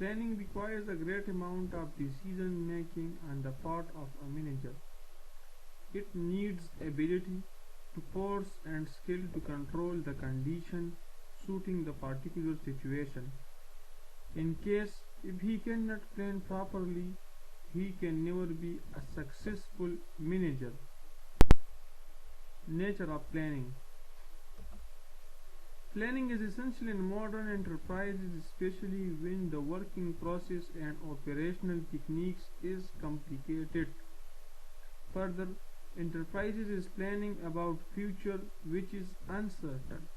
Planning requires a great amount of decision making on the part of a manager. It needs ability to force and skill to control the condition suiting the particular situation. In case if he cannot plan properly, he can never be a successful manager. Nature of planning. Planning is essential in modern enterprises, especially when the working process and operational techniques is complicated. Further, enterprises is planning about future which is uncertain,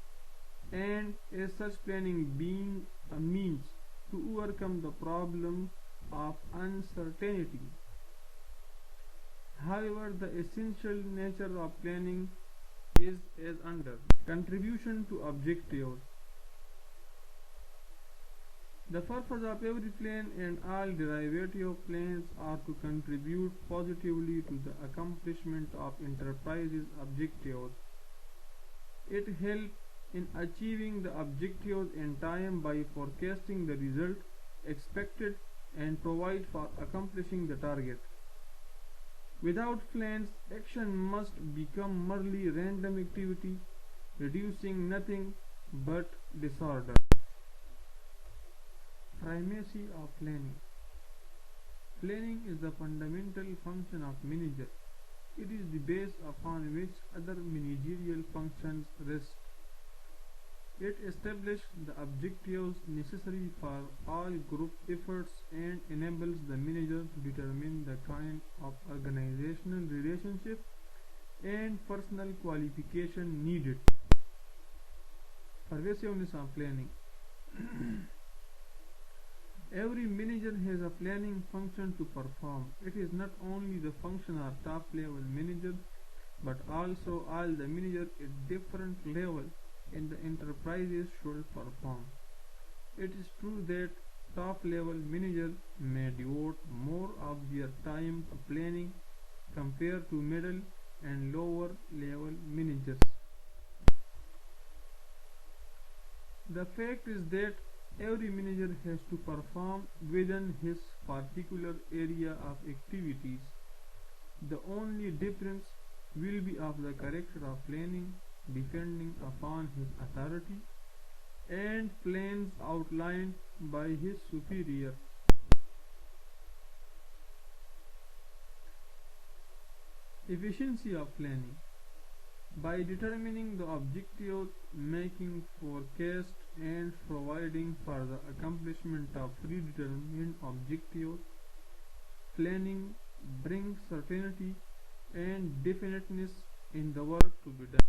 and as such planning being a means to overcome the problem of uncertainty. However, the essential nature of planning is as under. Contribution to objectives. The purpose of every plan and all derivative plans are to contribute positively to the accomplishment of enterprise's objectives. It helps in achieving the objectives in time by forecasting the result expected and provide for accomplishing the target. Without plans, action must become merely random activity, producing nothing but disorder. Primacy of planning. Planning is the fundamental function of manager. It is the base upon which other managerial functions rest. It establishes the objectives necessary for all group efforts and enables the manager to determine the kind of organizational relationship and personal qualification needed. Pervasiveness of planning. Every manager has a planning function to perform. It is not only the function of top level manager, but also all the managers at different levels in the enterprises should perform. It is true that top level managers may devote more of their time to planning compared to middle and lower level managers. The fact is that every manager has to perform within his particular area of activities. The only difference will be of the character of planning depending upon his authority and plans outlined by his superior. Efficiency of planning. By determining the objectives, making forecasts, and providing for the accomplishment of predetermined objectives, planning brings certainty and definiteness in the work to be done.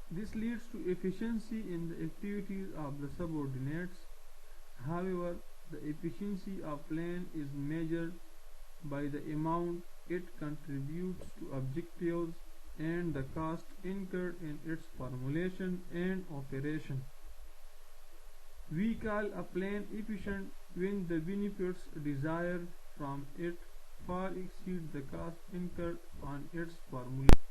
This leads to efficiency in the activities of the subordinates. However, the efficiency of plan is measured by the amount it contributes to objectives and the cost incurred in its formulation and operation. We call a plan efficient when the benefits desired from it far exceed the cost incurred on its formulation.